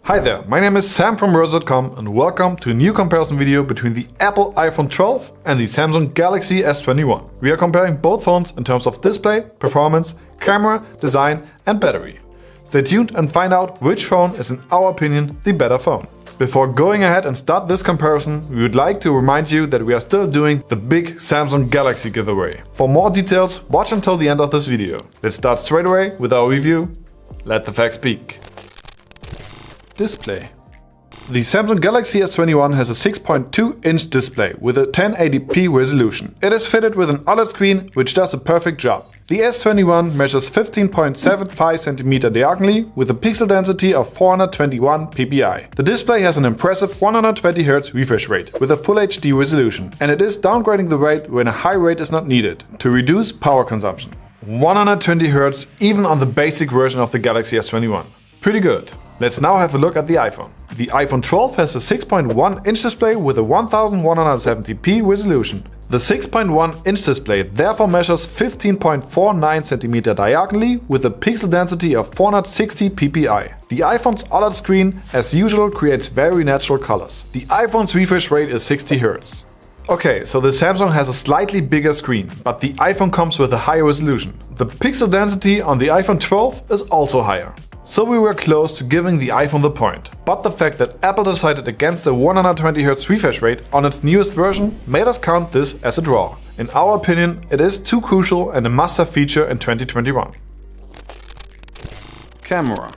Hi there, my name is Sam from Rose.com and welcome to a new comparison video between the Apple iPhone 12 and the Samsung Galaxy S21. We are comparing both phones in terms of display, performance, camera, design and battery. Stay tuned and find out which phone is in our opinion the better phone. Before going ahead and start this comparison, we would like to remind you that we are still doing the big Samsung Galaxy giveaway. For more details, watch until the end of this video. Let's start straight away with our review. Let the facts speak. Display. The Samsung Galaxy S21 has a 6.2-inch display with a 1080p resolution. It is fitted with an OLED screen which does a perfect job. The S21 measures 15.75 cm diagonally with a pixel density of 421 ppi. The display has an impressive 120Hz refresh rate with a Full HD resolution, and it is downgrading the rate when a high rate is not needed to reduce power consumption. 120Hz even on the basic version of the Galaxy S21. Pretty good. Let's now have a look at the iPhone. The iPhone 12 has a 6.1-inch display with a 1170p resolution. The 6.1-inch display therefore measures 15.49 cm diagonally with a pixel density of 460 ppi. The iPhone's OLED screen, as usual, creates very natural colors. The iPhone's refresh rate is 60 Hz. Okay, so the Samsung has a slightly bigger screen, but the iPhone comes with a higher resolution. The pixel density on the iPhone 12 is also higher. So we were close to giving the iPhone the point. But the fact that Apple decided against the 120Hz refresh rate on its newest version made us count this as a draw. In our opinion, it is too crucial and a must-have feature in 2021. Camera.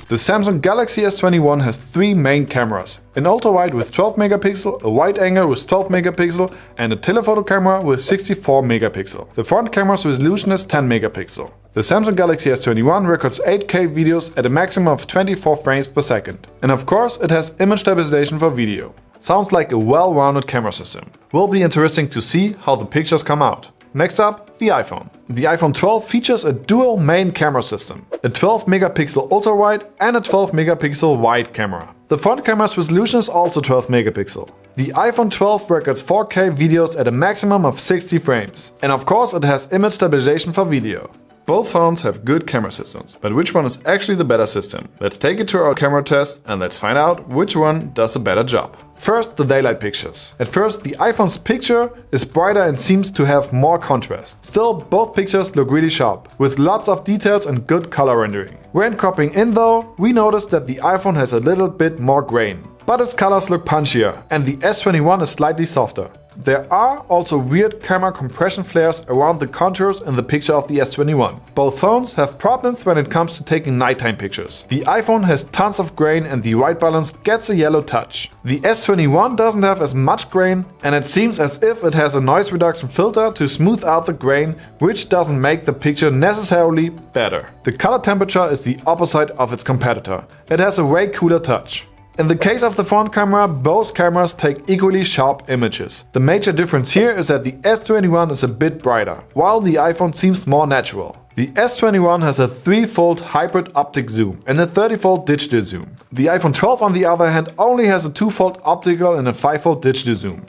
The Samsung Galaxy S21 has three main cameras: an ultra-wide with 12 megapixel, a wide angle with 12 megapixel and a telephoto camera with 64 megapixel. The front camera's resolution is 10 megapixel. The Samsung Galaxy S21 records 8K videos at a maximum of 24 frames per second. And of course it has image stabilization for video. Sounds like a well-rounded camera system. Will be interesting to see how the pictures come out. Next up, the iPhone. The iPhone 12 features a dual main camera system, a 12 megapixel ultra-wide and a 12 megapixel wide camera. The front camera's resolution is also 12 megapixel. The iPhone 12 records 4K videos at a maximum of 60 frames. And of course it has image stabilization for video. Both phones have good camera systems, but which one is actually the better system? Let's take it to our camera test and let's find out which one does a better job. First, the daylight pictures. At first, the iPhone's picture is brighter and seems to have more contrast. Still, both pictures look really sharp, with lots of details and good color rendering. When cropping in though, we noticed that the iPhone has a little bit more grain. But its colors look punchier and the S21 is slightly softer. There are also weird camera compression flares around the contours in the picture of the S21. Both phones have problems when it comes to taking nighttime pictures. The iPhone has tons of grain and the white balance gets a yellow touch. The S21 doesn't have as much grain and it seems as if it has a noise reduction filter to smooth out the grain, which doesn't make the picture necessarily better. The color temperature is the opposite of its competitor. It has a way cooler touch. In the case of the front camera, both cameras take equally sharp images. The major difference here is that the S21 is a bit brighter, while the iPhone seems more natural. The S21 has a 3-fold hybrid optic zoom and a 30-fold digital zoom. The iPhone 12 on the other hand only has a 2-fold optical and a 5-fold digital zoom.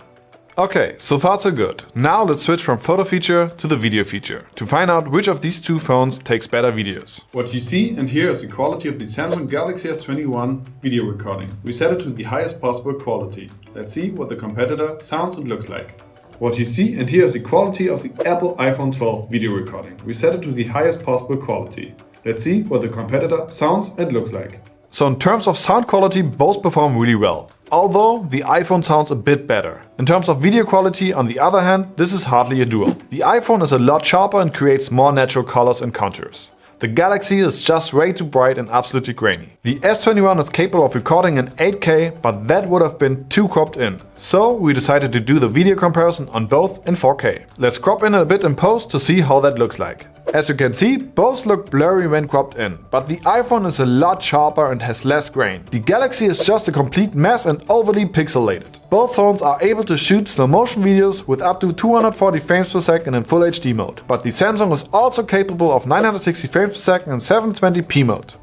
Okay, so far so good. Now let's switch from photo feature to the video feature to find out which of these two phones takes better videos. What you see and hear is the quality of the Samsung Galaxy S21 video recording. We set it to the highest possible quality. Let's see what the competitor sounds and looks like. What you see and hear is the quality of the Apple iPhone 12 video recording. We set it to the highest possible quality. Let's see what the competitor sounds and looks like. So in terms of sound quality, both perform really well. Although the iPhone sounds a bit better. In terms of video quality, on the other hand, this is hardly a duel. The iPhone is a lot sharper and creates more natural colors and contours. The Galaxy is just way too bright and absolutely grainy. The S21 is capable of recording in 8K, but that would have been too cropped in. So we decided to do the video comparison on both in 4K. Let's crop in a bit in post to see how that looks like. As you can see, both look blurry when cropped in, but the iPhone is a lot sharper and has less grain. The Galaxy is just a complete mess and overly pixelated. Both phones are able to shoot slow motion videos with up to 240 frames per second in Full HD mode, but the Samsung is also capable of 960 frames per second in 720p mode.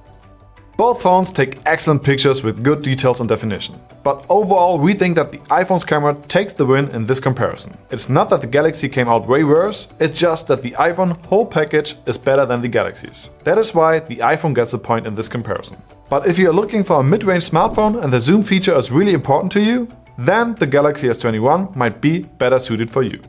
Both phones take excellent pictures with good details and definition. But overall we think that the iPhone's camera takes the win in this comparison. It's not that the Galaxy came out way worse, it's just that the iPhone whole package is better than the Galaxy's. That is why the iPhone gets a point in this comparison. But if you are looking for a mid-range smartphone and the zoom feature is really important to you, then the Galaxy S21 might be better suited for you.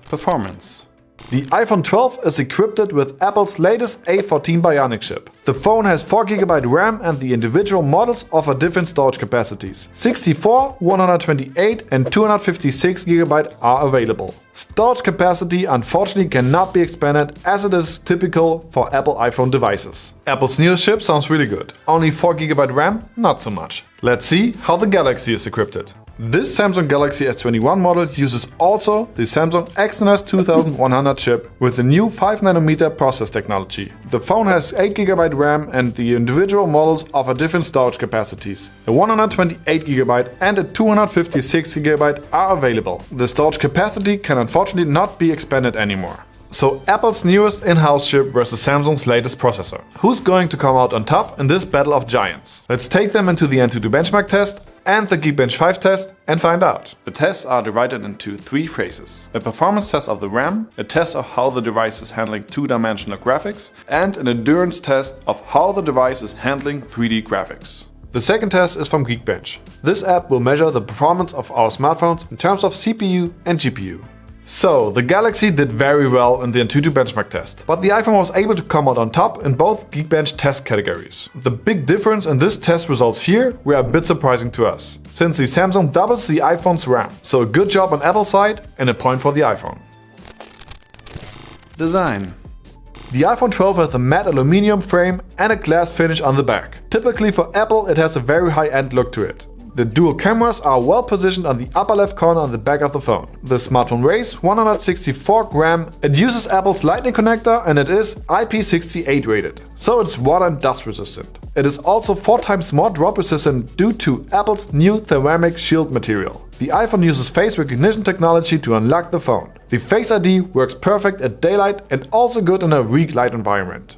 Performance. The iPhone 12 is equipped with Apple's latest A14 Bionic chip. The phone has 4GB RAM and the individual models offer different storage capacities. 64, 128 and 256GB are available. Storage capacity unfortunately cannot be expanded as it is typical for Apple iPhone devices. Apple's newest chip sounds really good. Only 4GB RAM, not so much. Let's see how the Galaxy is equipped. This Samsung Galaxy S21 model uses also the Samsung Exynos 2100 chip with the new 5nm process technology. The phone has 8GB RAM and the individual models offer different storage capacities. A 128GB and a 256GB are available. The storage capacity can unfortunately not be expanded anymore. So Apple's newest in-house chip versus Samsung's latest processor. Who's going to come out on top in this battle of giants? Let's take them into the Antutu benchmark test and the Geekbench 5 test and find out. The tests are divided into 3 phases. A performance test of the RAM, a test of how the device is handling 2-dimensional graphics, and an endurance test of how the device is handling 3D graphics. The second test is from Geekbench. This app will measure the performance of our smartphones in terms of CPU and GPU. So, the Galaxy did very well in the Antutu benchmark test, but the iPhone was able to come out on top in both Geekbench test categories. The big difference in this test results here were a bit surprising to us, since the Samsung doubles the iPhone's RAM. So a good job on Apple's side and a point for the iPhone. Design. The iPhone 12 has a matte aluminum frame and a glass finish on the back. Typically for Apple it has a very high-end look to it. The dual cameras are well positioned on the upper left corner on the back of the phone. The smartphone weighs 164 grams. It uses Apple's Lightning connector and it is IP68 rated, so it's water and dust resistant. It is also 4 times more drop resistant due to Apple's new ceramic shield material. The iPhone uses face recognition technology to unlock the phone. The Face ID works perfect at daylight and also good in a weak light environment.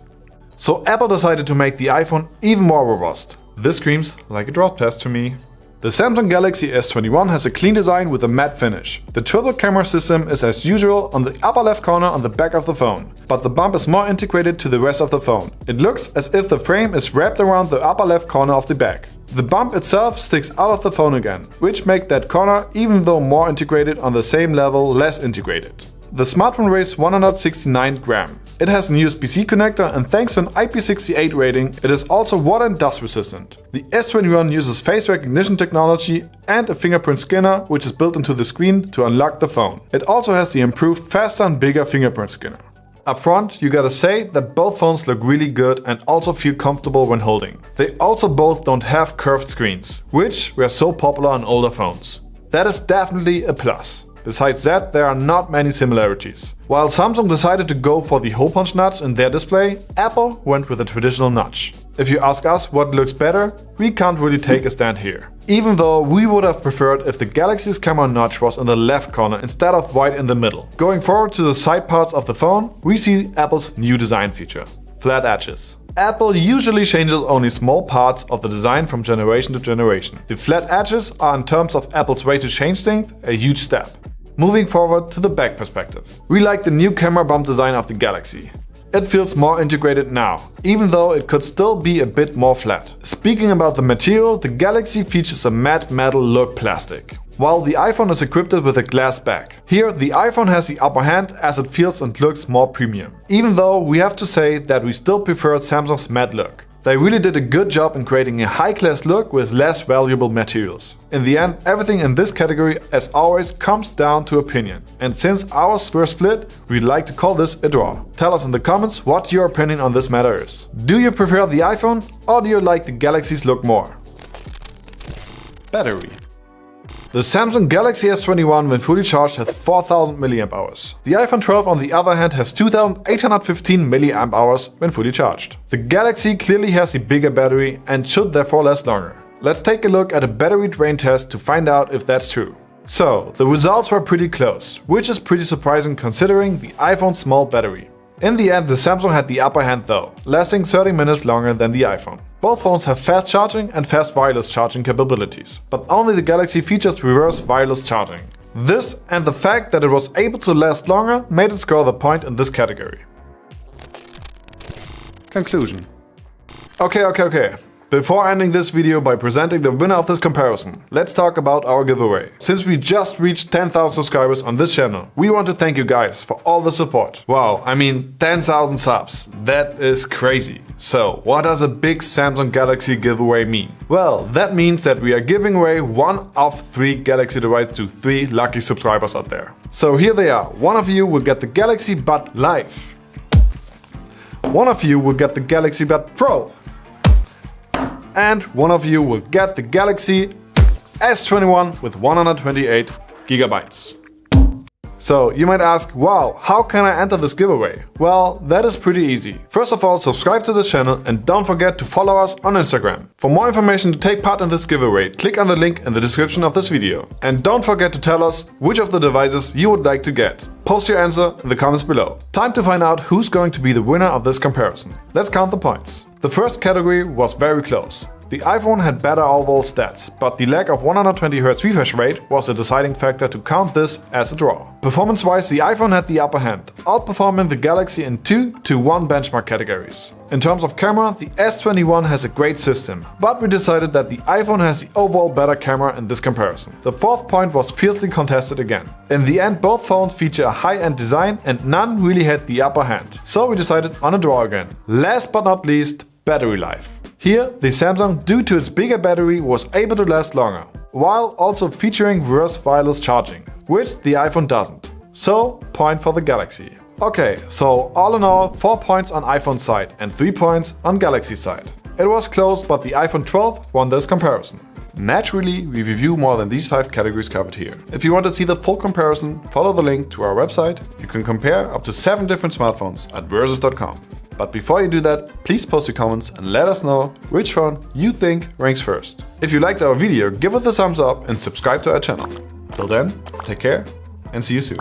So Apple decided to make the iPhone even more robust. This screams like a drop test to me. The Samsung Galaxy S21 has a clean design with a matte finish. The triple camera system is as usual on the upper left corner on the back of the phone, but the bump is more integrated to the rest of the phone. It looks as if the frame is wrapped around the upper left corner of the back. The bump itself sticks out of the phone again, which makes that corner, even though more integrated on the same level, less integrated. The smartphone weighs 169 grams. It has an USB-C connector and thanks to an IP68 rating, it is also water and dust resistant. The S21 uses face recognition technology and a fingerprint scanner which is built into the screen to unlock the phone. It also has the improved faster and bigger fingerprint scanner. Up front, you gotta say that both phones look really good and also feel comfortable when holding. They also both don't have curved screens, which were so popular on older phones. That is definitely a plus. Besides that, there are not many similarities. While Samsung decided to go for the hole punch notch in their display, Apple went with a traditional notch. If you ask us what looks better, we can't really take a stand here. Even though we would have preferred if the Galaxy's camera notch was in the left corner instead of right in the middle. Going forward to the side parts of the phone, we see Apple's new design feature: flat edges. Apple usually changes only small parts of the design from generation to generation. The flat edges are, in terms of Apple's way to change things, a huge step. Moving forward to the back perspective. We like the new camera bump design of the Galaxy. It feels more integrated now, even though it could still be a bit more flat. Speaking about the material, the Galaxy features a matte metal look plastic, while the iPhone is equipped with a glass back. Here, the iPhone has the upper hand as it feels and looks more premium. Even though we have to say that we still prefer Samsung's matte look. They really did a good job in creating a high-class look with less valuable materials. In the end, everything in this category, as always, comes down to opinion. And since ours were split, we'd like to call this a draw. Tell us in the comments what your opinion on this matter is. Do you prefer the iPhone or do you like the Galaxy's look more? Battery. The Samsung Galaxy S21 when fully charged has 4000 mAh. The iPhone 12 on the other hand has 2815 mAh when fully charged. The Galaxy clearly has the bigger battery and should therefore last longer. Let's take a look at a battery drain test to find out if that's true. So, the results were pretty close, which is pretty surprising considering the iPhone's small battery. In the end, the Samsung had the upper hand though, lasting 30 minutes longer than the iPhone. Both phones have fast charging and fast wireless charging capabilities, but only the Galaxy features reverse wireless charging. This and the fact that it was able to last longer made it score the point in this category. Conclusion. Okay. Before ending this video by presenting the winner of this comparison, let's talk about our giveaway. Since we just reached 10,000 subscribers on this channel, we want to thank you guys for all the support. Wow, I mean 10,000 subs, that is crazy. So, what does a big Samsung Galaxy giveaway mean? Well, that means that we are giving away one of 3 Galaxy devices to 3 lucky subscribers out there. So here they are. One of you will get the Galaxy Buds Live. One of you will get the Galaxy Buds Pro. And one of you will get the Galaxy S21 with 128 gigabytes. So you might ask, wow, how can I enter this giveaway? Well, that is pretty easy. First of all, subscribe to this channel and don't forget to follow us on Instagram. For more information to take part in this giveaway, click on the link in the description of this video. And don't forget to tell us which of the devices you would like to get. Post your answer in the comments below. Time to find out who's going to be the winner of this comparison. Let's count the points. The first category was very close. The iPhone had better overall stats, but the lack of 120Hz refresh rate was a deciding factor to count this as a draw. Performance-wise, the iPhone had the upper hand, outperforming the Galaxy in 2-to-1 benchmark categories. In terms of camera, the S21 has a great system, but we decided that the iPhone has the overall better camera in this comparison. The fourth point was fiercely contested again. In the end, both phones feature a high-end design and none really had the upper hand, so we decided on a draw again. Last but not least, battery life. Here, the Samsung, due to its bigger battery, was able to last longer, while also featuring reverse wireless charging, which the iPhone doesn't. So, point for the Galaxy. Okay, so all in all, 4 points on iPhone side and 3 points on Galaxy side. It was close, but the iPhone 12 won this comparison. Naturally, we review more than these 5 categories covered here. If you want to see the full comparison, follow the link to our website. You can compare up to 7 different smartphones at versus.com. But before you do that, please post your comments and let us know which phone you think ranks first. If you liked our video, give it a thumbs up and subscribe to our channel. Till then, take care and see you soon.